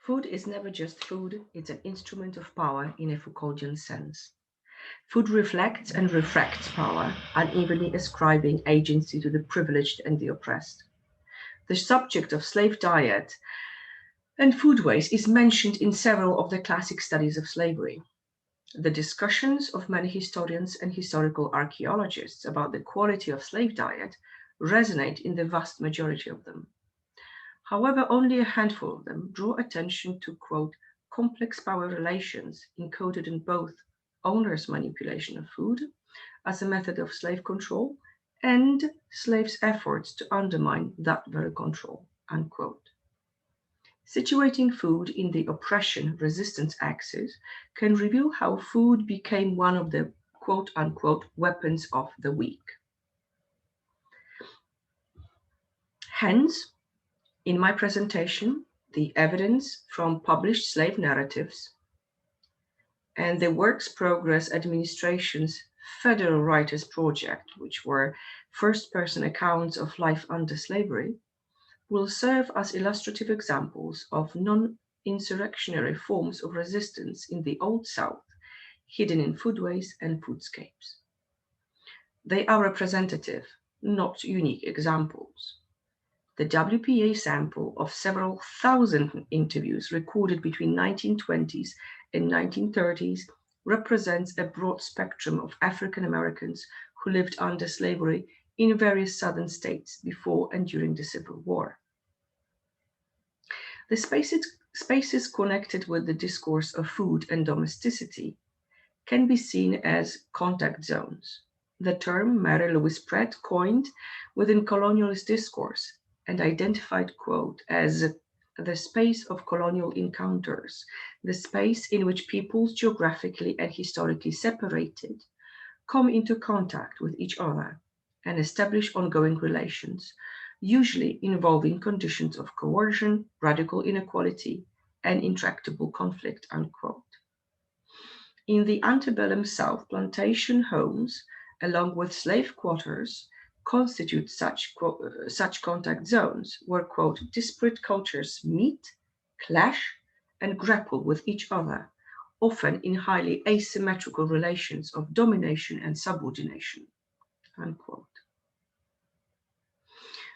Food is never just food, it's an instrument of power in a Foucaultian sense. Food reflects and refracts power, unevenly ascribing agency to the privileged and the oppressed. The subject of slave diet and foodways is mentioned in several of the classic studies of slavery. The discussions of many historians and historical archaeologists about the quality of slave diet resonate in the vast majority of them. However, only a handful of them draw attention to, quote, complex power relations encoded in both owners' manipulation of food as a method of slave control and slaves' efforts to undermine that very control, unquote. Situating food in the oppression resistance axis can reveal how food became one of the quote unquote weapons of the weak. Hence, in my presentation, the evidence from published slave narratives and the Works Progress Administration's Federal Writers Project, which were first person accounts of life under slavery, will serve as illustrative examples of non insurrectionary forms of resistance in the Old South, hidden in foodways and foodscapes. They are representative, not unique examples. The WPA sample of several thousand interviews recorded between 1920s and 1930s represents a broad spectrum of African Americans who lived under slavery in various southern states before and during the Civil War. The spaces connected with the discourse of food and domesticity can be seen as contact zones, the term Mary Louise Pratt coined within colonialist discourse and identified, quote, as the space of colonial encounters, the space in which peoples geographically and historically separated come into contact with each other and establish ongoing relations, usually involving conditions of coercion, radical inequality, and intractable conflict, unquote. In the antebellum South, plantation homes, along with slave quarters, constitute such contact zones where, quote, disparate cultures meet, clash, and grapple with each other, often in highly asymmetrical relations of domination and subordination, unquote.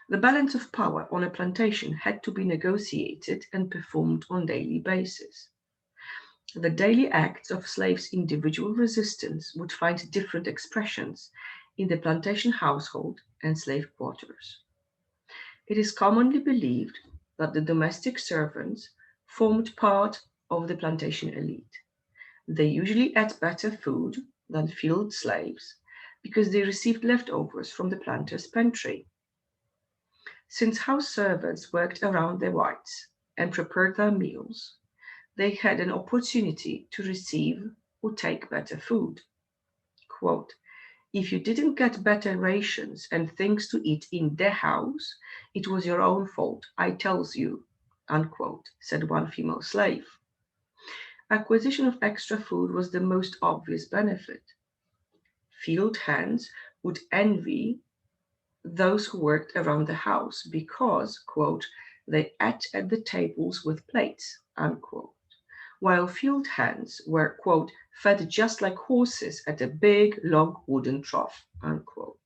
The balance of power on a plantation had to be negotiated and performed on a daily basis. The daily acts of slaves' individual resistance would find different expressions in the plantation household and slave quarters. It is commonly believed that the domestic servants formed part of the plantation elite. They usually ate better food than field slaves because they received leftovers from the planter's pantry. Since house servants worked around their whites and prepared their meals, they had an opportunity to receive or take better food. Quote, if you didn't get better rations and things to eat in the house, it was your own fault, I tells you, unquote, said one female slave. Acquisition of extra food was the most obvious benefit. Field hands would envy those who worked around the house because, quote, they ate at the tables with plates, unquote, while field hands were, quote, fed just like horses at a big log wooden trough, unquote.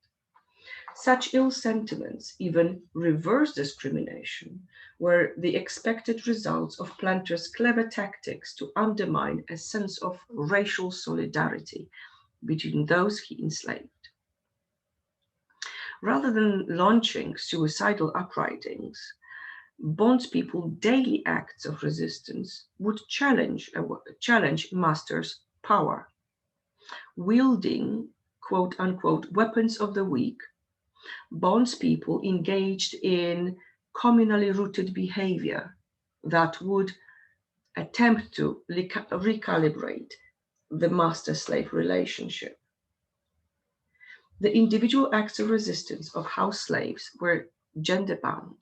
Such ill sentiments, even reverse discrimination, were the expected results of planters' clever tactics to undermine a sense of racial solidarity between those he enslaved. Rather than launching suicidal uprisings, bondspeople daily acts of resistance would challenge master's power. Wielding quote unquote weapons of the weak, bondspeople engaged in communally rooted behavior that would attempt to recalibrate the master-slave relationship. The individual acts of resistance of house slaves were gender-bound.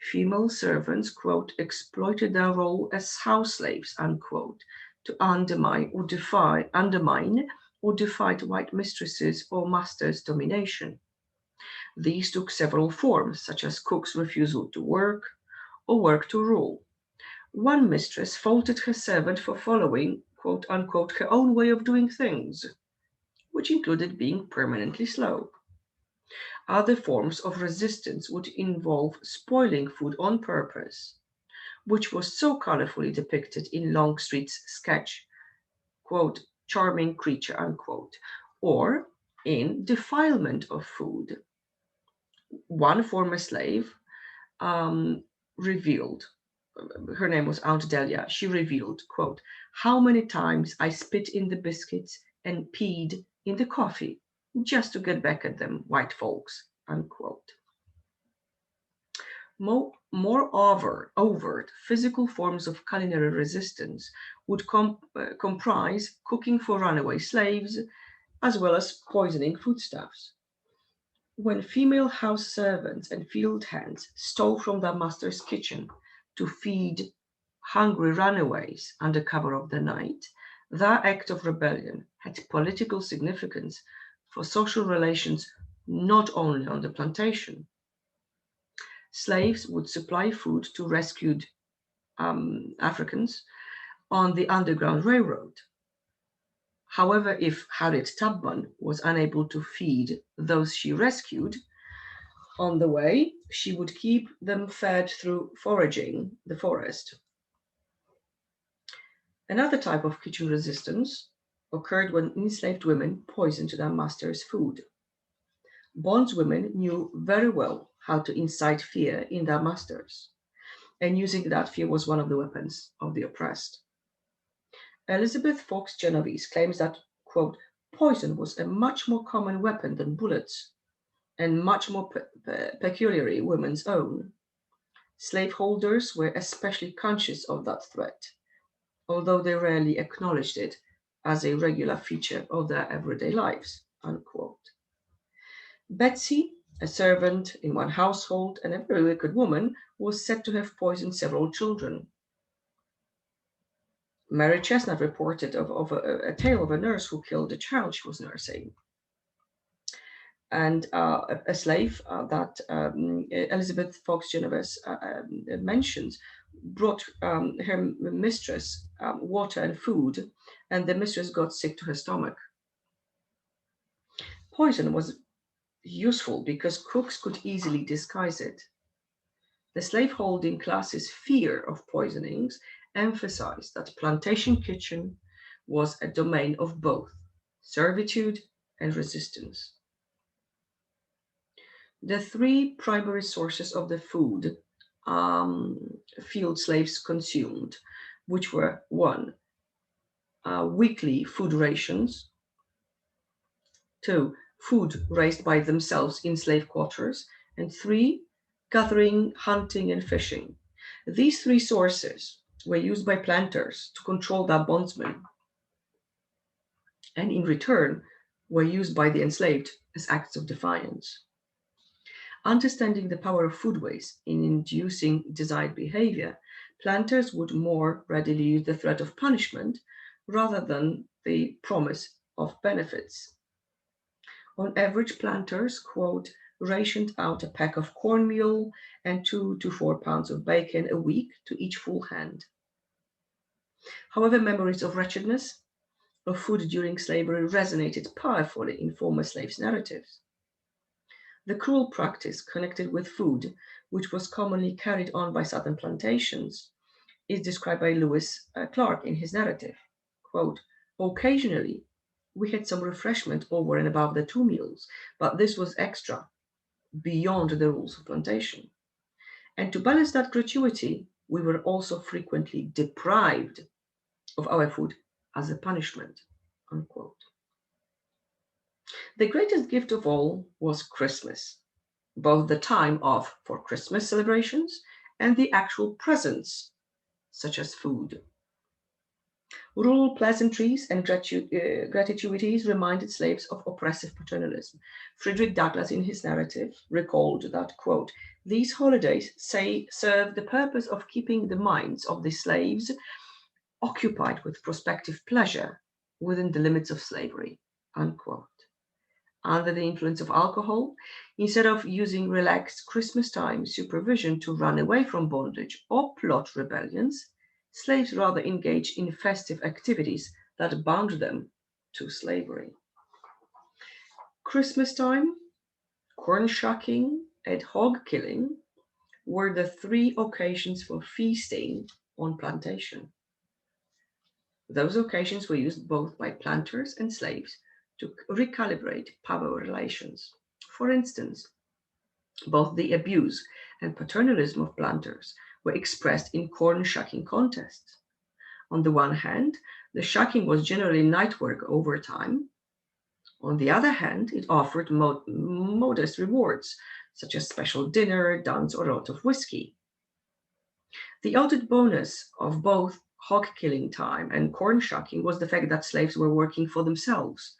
Female servants, quote, exploited their role as house slaves, unquote, to undermine or defy white mistresses or masters' domination. These took several forms, such as cooks' refusal to work or work to rule, One mistress faulted her servant for following, quote unquote, her own way of doing things, which included being permanently slow. Other forms of resistance would involve spoiling food on purpose, which was so colorfully depicted in Longstreet's sketch, quote, charming creature, unquote, or in defilement of food. One former slave revealed, her name was Aunt Delia, she revealed, quote, how many times I spit in the biscuits and peed in the coffee just to get back at them white folks, unquote. More overt physical forms of culinary resistance would comprise cooking for runaway slaves, as well as poisoning foodstuffs. When female house servants and field hands stole from their master's kitchen to feed hungry runaways under cover of the night, their act of rebellion had political significance for social relations not only on the plantation. Slaves would supply food to rescued Africans on the Underground Railroad. However, if Harriet Tubman was unable to feed those she rescued on the way, she would keep them fed through foraging the forest. Another type of kitchen resistance occurred when enslaved women poisoned their master's food. Bondswomen knew very well how to incite fear in their masters, and using that fear was one of the weapons of the oppressed. Elizabeth Fox Genovese claims that, quote, poison was a much more common weapon than bullets, and much more peculiarly women's own. Slaveholders were especially conscious of that threat, although they rarely acknowledged it as a regular feature of their everyday lives, unquote. Betsy, a servant in one household and a very wicked woman, was said to have poisoned several children. Mary Chestnut reported of a tale of a nurse who killed a child she was nursing. And a slave that Elizabeth Fox Genovese mentions brought her mistress water and food, and the mistress got sick to her stomach. Poison was useful because cooks could easily disguise it. The slaveholding class's fear of poisonings emphasized that plantation kitchen was a domain of both servitude and resistance. The three primary sources of the food field slaves consumed, which were one, weekly food rations, two, food raised by themselves in slave quarters, and three, gathering, hunting, and fishing. These three sources were used by planters to control their bondsmen, and in return were used by the enslaved as acts of defiance. Understanding the power of foodways in inducing desired behavior, planters would more readily use the threat of punishment rather than the promise of benefits. On average, planters, quote, rationed out a peck of cornmeal and 2 to 4 pounds of bacon a week to each full hand. However, memories of wretchedness, of food during slavery resonated powerfully in former slaves' narratives. The cruel practice connected with food, which was commonly carried on by southern plantations, is described by Lewis Clark in his narrative. Quote, occasionally, we had some refreshment over and above the 2 meals, but this was extra, beyond the rules of plantation. And to balance that gratuity, we were also frequently deprived of our food as a punishment, unquote. The greatest gift of all was Christmas, both the time of for Christmas celebrations and the actual presents, such as food. Rural pleasantries and gratuities reminded slaves of oppressive paternalism. Frederick Douglass, in his narrative, recalled that, quote, these holidays serve the purpose of keeping the minds of the slaves occupied with prospective pleasure within the limits of slavery, unquote. Under the influence of alcohol, instead of using relaxed Christmas time supervision to run away from bondage or plot rebellions, slaves rather engaged in festive activities that bound them to slavery. Christmas time, corn shucking, and hog killing were the three occasions for feasting on plantation. Those occasions were used both by planters and slaves to recalibrate power relations. For instance, both the abuse and paternalism of planters were expressed in corn shucking contests. On the one hand, the shucking was generally night work overtime. On the other hand, it offered modest rewards, such as special dinner, dance, or a lot of whiskey. The added bonus of both hog killing time and corn shucking was the fact that slaves were working for themselves.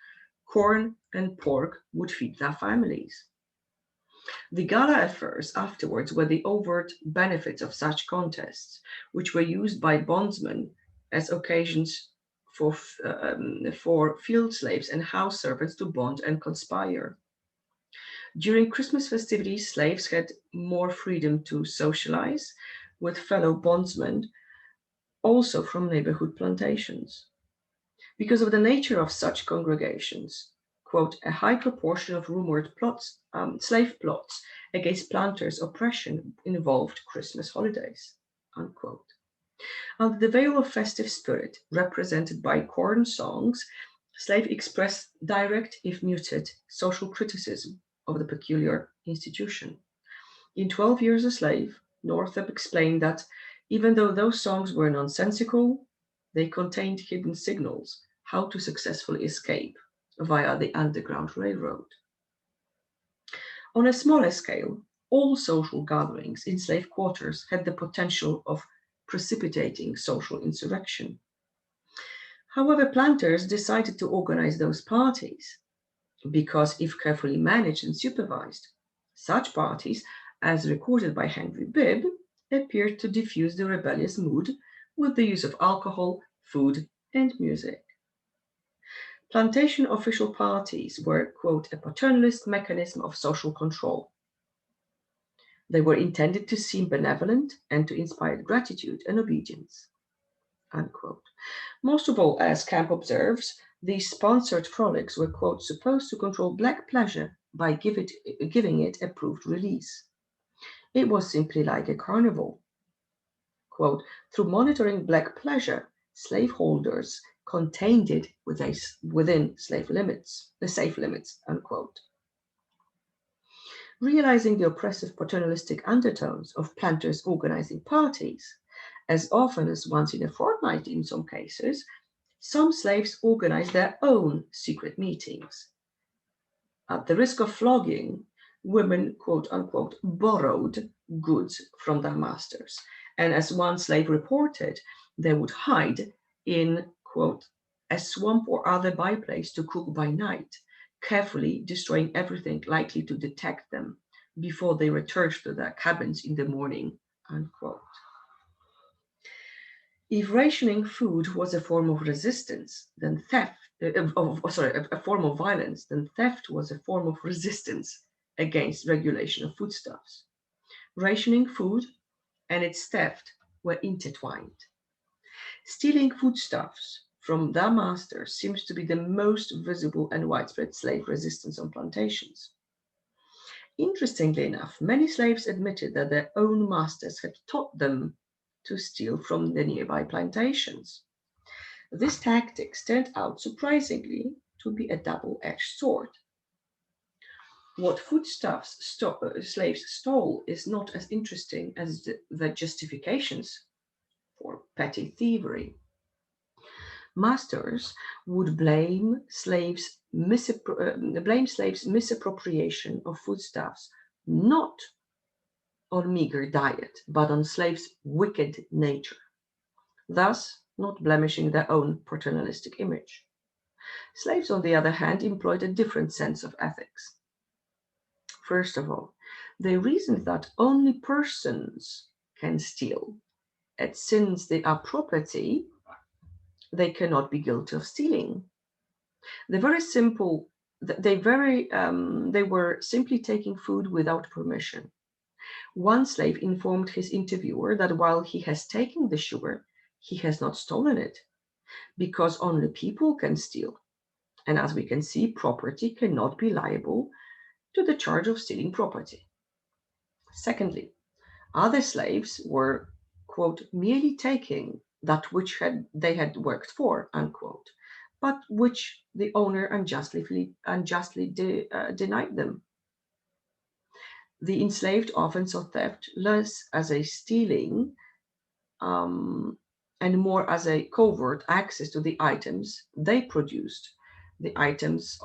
Corn and pork would feed their families. The gala affairs afterwards were the overt benefits of such contests, which were used by bondsmen as occasions for field slaves and house servants to bond and conspire. During Christmas festivities, slaves had more freedom to socialize with fellow bondsmen, also from neighborhood plantations. Because of the nature of such congregations, quote, a high proportion of rumored slave plots against planters' oppression involved Christmas holidays, unquote. Under the veil of festive spirit represented by corn songs, slaves expressed direct, if muted, social criticism of the peculiar institution. In 12 Years a Slave, Northup explained that even though those songs were nonsensical, they contained hidden signals how to successfully escape via the Underground Railroad. On a smaller scale, all social gatherings in slave quarters had the potential of precipitating social insurrection. However, planters decided to organize those parties because, if carefully managed and supervised, such parties, as recorded by Henry Bibb, appeared to diffuse the rebellious mood with the use of alcohol, food, and music. Plantation official parties were, quote, a paternalist mechanism of social control. They were intended to seem benevolent and to inspire gratitude and obedience, unquote. Most of all, as Camp observes, these sponsored frolics were, quote, supposed to control black pleasure by giving it approved release. It was simply like a carnival. Quote, through monitoring black pleasure, slaveholders contained it within the safe limits, unquote. Realizing the oppressive paternalistic undertones of planters organizing parties, as often as once in a fortnight in some cases, some slaves organized their own secret meetings. At the risk of flogging, women, quote unquote, borrowed goods from their masters. And as one slave reported, they would hide in, quote, a swamp or other byplace to cook by night, carefully destroying everything likely to detect them before they returned to their cabins in the morning, unquote. If rationing food was a form of resistance, then a form of violence, then theft was a form of resistance against regulation of foodstuffs. Rationing food and its theft were intertwined. Stealing foodstuffs from their masters seems to be the most visible and widespread slave resistance on plantations. Interestingly enough, many slaves admitted that their own masters had taught them to steal from the nearby plantations. This tactic turned out surprisingly to be a double-edged sword. What foodstuffs slaves stole is not as interesting as the justifications for petty thievery. Masters would blame slaves' misappropriation of foodstuffs not on meager diet, but on slaves' wicked nature, thus not blemishing their own paternalistic image. Slaves, on the other hand, employed a different sense of ethics. First of all, they reasoned that only persons can steal, and since they are property, they cannot be guilty of stealing. They were simply taking food without permission. One slave informed his interviewer that while he has taken the sugar, he has not stolen it, because only people can steal. And as we can see, property cannot be liable to the charge of stealing property. Secondly, other slaves were, quote, merely taking that which they had worked for, unquote, but which the owner unjustly denied them. The enslaved often saw theft less as a stealing and more as a covert access to the items they produced, the items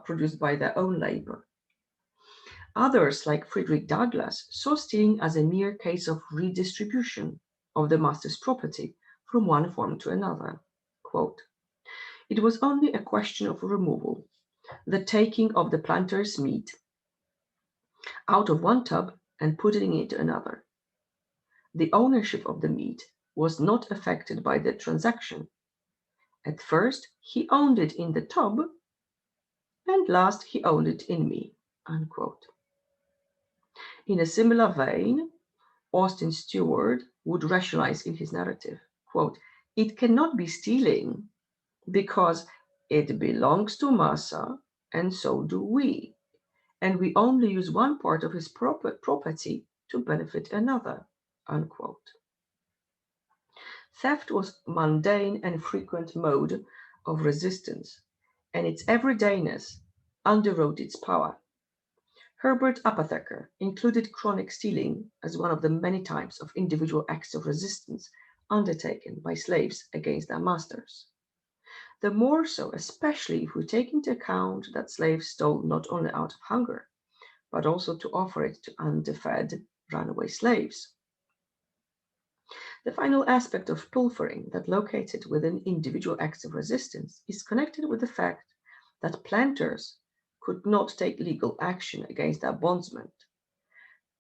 produced by their own labor. Others, like Frederick Douglass, saw stealing as a mere case of redistribution of the master's property from one form to another. Quote, it was only a question of removal, the taking of the planter's meat out of one tub and putting it into another. The ownership of the meat was not affected by the transaction. At first, he owned it in the tub, and last, he owned it in me. Unquote. In a similar vein, Austin Stewart would rationalize in his narrative, quote, it cannot be stealing because it belongs to Massa and so do we. And we only use one part of his property to benefit another, unquote. Theft was a mundane and frequent mode of resistance, and its everydayness underwrote its power. Herbert Apotheker included chronic stealing as one of the many types of individual acts of resistance undertaken by slaves against their masters. The more so, especially if we take into account that slaves stole not only out of hunger, but also to offer it to underfed runaway slaves. The final aspect of pilfering that located within individual acts of resistance is connected with the fact that planters could not take legal action against their bondsmen.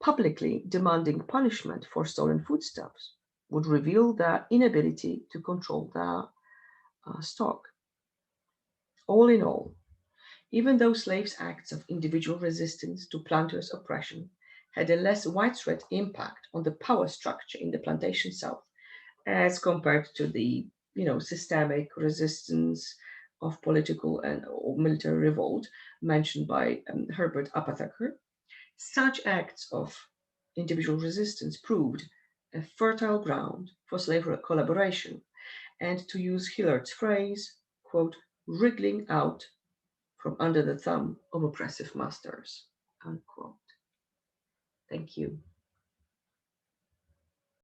Publicly demanding punishment for stolen foodstuffs would reveal their inability to control their stock. All in all, even though slaves' acts of individual resistance to planters' oppression had a less widespread impact on the power structure in the plantation South as compared to the systemic resistance of political and or military revolt mentioned by Herbert Apotheker, such acts of individual resistance proved a fertile ground for slave collaboration and, to use Hillard's phrase, quote, wriggling out from under the thumb of oppressive masters, unquote. Thank you.